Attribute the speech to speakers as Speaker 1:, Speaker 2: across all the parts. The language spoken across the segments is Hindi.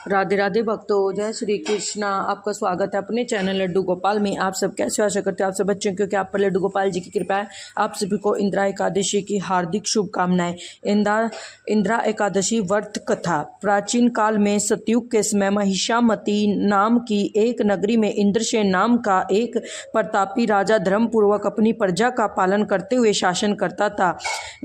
Speaker 1: राधे राधे भक्तों, जय श्री कृष्णा। आपका स्वागत है अपने चैनल लड्डू गोपाल में। आप सब कैसे आशा करते हैं आप सब बच्चों, क्योंकि आप पर लड्डू गोपाल जी की कृपा है। आप सभी को इंदिरा एकादशी की हार्दिक शुभकामनाएं। इंदिरा एकादशी व्रत कथा। प्राचीन काल में सतयुग के समय महिषामती नाम की एक नगरी में इंद्रसेन नाम का एक प्रतापी राजा धर्मपूर्वक अपनी प्रजा का पालन करते हुए शासन करता था।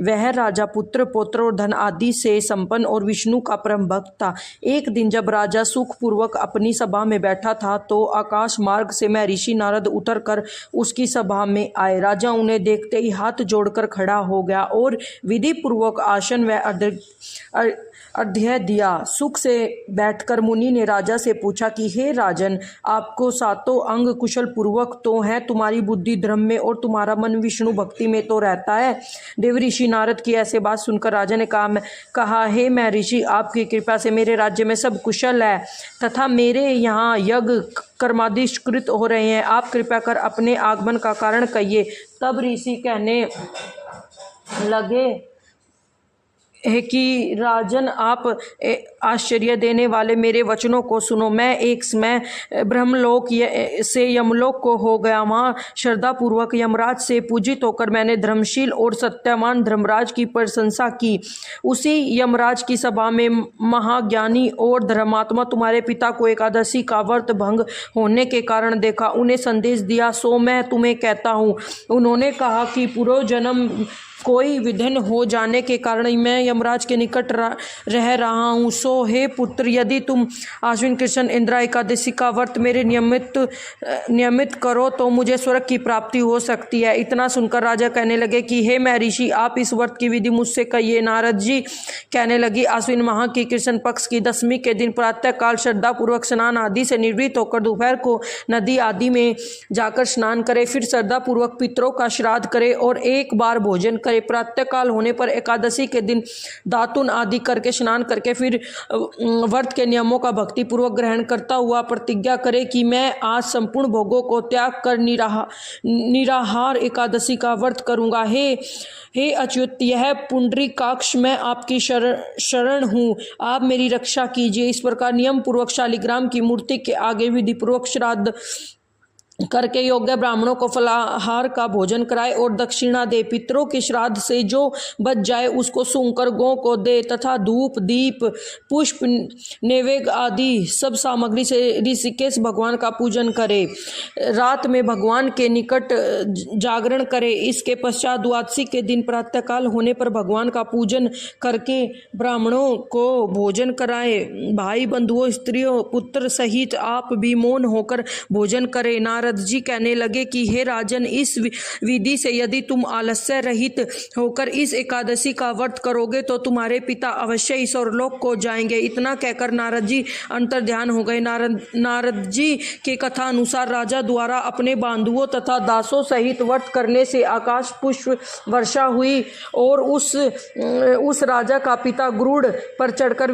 Speaker 1: वह राजा पुत्र पौत्र और धन आदि से संपन्न और विष्णु का परम भक्त था। एक दिन जब राजा सुखपूर्वक अपनी सभा में बैठा था तो आकाश मार्ग से मैं ऋषि नारद उतरकर उसकी सभा में आए। राजा उन्हें देखते ही हाथ जोड़कर खड़ा हो गया और विधि पूर्वक आसन व अर्घ्य दिया। सुख से बैठकर मुनि ने राजा से पूछा कि हे राजन, आपको सातों अंग कुशल पूर्वक तो है, तुम्हारी बुद्धि धर्म में और तुम्हारा मन विष्णु भक्ति में तो रहता है। देव ऋषि नारद की ऐसे बात सुनकर राजा ने कहा हे मैं ऋषि, आपकी कृपा से मेरे राज्य में सब कुशल है तथा मेरे यहाँ यज्ञ कर्मादिष्कृत हो रहे हैं। आप कृपा कर अपने आगमन का कारण कहिए। तब ऋषि कहने लगे है कि राजन, आप आश्चर्य देने वाले मेरे वचनों को सुनो। मैं एक समय ब्रह्मलोक से यमलोक को हो गया। वहाँ श्रद्धापूर्वक यमराज से पूजित होकर मैंने धर्मशील और सत्यवान धर्मराज की प्रशंसा की। उसी यमराज की सभा में महाज्ञानी और धर्मात्मा तुम्हारे पिता को एकादशी का व्रत भंग होने के कारण देखा, उन्हें संदेश दिया, सो मैं तुम्हें कहता हूँ। उन्होंने कहा कि पूर्व जन्म कोई विघ्न हो जाने के कारण मैं यमराज के निकट रह रहा हूँ। सो हे पुत्र, यदि तुम आश्विन कृष्ण इंदिरा एकादशी का व्रत मेरे नियमित करो तो मुझे स्वर्ग की प्राप्ति हो सकती है। इतना सुनकर राजा कहने लगे कि हे मैं ऋषि, आप इस व्रत की विधि मुझसे कहिए। नारद जी कहने लगी, आश्विन माह की कृष्ण पक्ष की दशमी के दिन प्रातः काल श्रद्धा पूर्वक स्नान आदि से निवृत्त होकर दोपहर को नदी आदि में जाकर स्नान करे, फिर श्रद्धा पूर्वक पितरों का श्राद्ध करे और एक बार भोजन करे। प्रातः काल होने पर एकादशी के दिन दातुन आदि करके स्नान करके फिर व्रत के नियमों का भक्ति पूर्वक ग्रहण करता हुआ प्रतिज्ञा करे कि मैं आज संपूर्ण भोगों को त्याग कर निराहार एकादशी का व्रत करूंगा। हे अच्युत, यह पुंडरीकाक्ष मैं आपकी शरण हूँ, आप मेरी रक्षा कीजिए। इस प्रकार नियम पूर्वक शालिग्राम की मूर्ति के आगे विधि पूर्वक श्राद्ध करके योग्य ब्राह्मणों को फलाहार का भोजन कराए और दक्षिणा दे। पितरों के श्राद्ध से जो बच जाए उसको सूंघकर गौ को दे तथा धूप दीप पुष्प नैवेद्य आदि सब सामग्री से ऋषिकेश भगवान का पूजन करे। रात में भगवान के निकट जागरण करे। इसके पश्चात द्वादशी के दिन प्रातःकाल होने पर भगवान का पूजन करके ब्राह्मणों को भोजन कराए। भाई बंधुओं स्त्रियों पुत्र सहित आप भी मौन होकर भोजन करे। नारद जी कहने लगे कि हे राजन, इस विधि से यदि तुम आलस्य रहित होकर इस एकादशी का व्रत करोगे तो तुम्हारे पिता अवश्य ईश्वरलोक को जाएंगे। इतना कहकर नारद जी अंतर्ध्यान हो गए। नारद जी के कथा अनुसार राजा द्वारा अपने बंधुओं तथा दासों सहित व्रत करने से आकाश पुष्प वर्षा हुई और उस राजा का पिता गरुड़ पर चढ़कर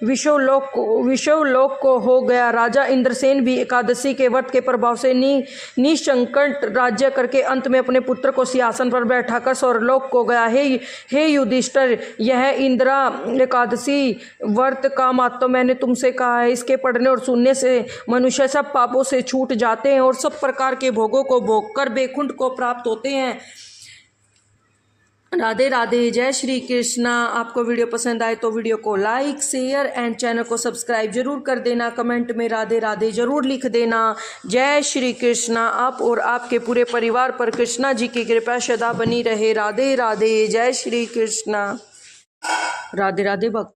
Speaker 1: विश्वलोक को हो गया। राजा इंद्रसेन भी एकादशी के व्रत के प्रभाव से निसंकट राज्य करके अंत में अपने पुत्र को सिंहासन पर बैठाकर स्वर्गलोक को गया। हे युधिष्ठिर, यह इंदिरा एकादशी व्रत का महत्व मैंने तुमसे कहा है। इसके पढ़ने और सुनने से मनुष्य सब पापों से छूट जाते हैं और सब प्रकार के भोगों को भोगकर बैकुंठ को प्राप्त होते हैं। राधे राधे, जय श्री कृष्णा। आपको वीडियो पसंद आए तो वीडियो को लाइक शेयर एंड चैनल को सब्सक्राइब जरूर कर देना। कमेंट में राधे राधे जरूर लिख देना। जय श्री कृष्णा। आप और आपके पूरे परिवार पर कृष्णा जी की कृपा सदा बनी रहे। राधे राधे, जय श्री कृष्णा। राधे राधे भक्त।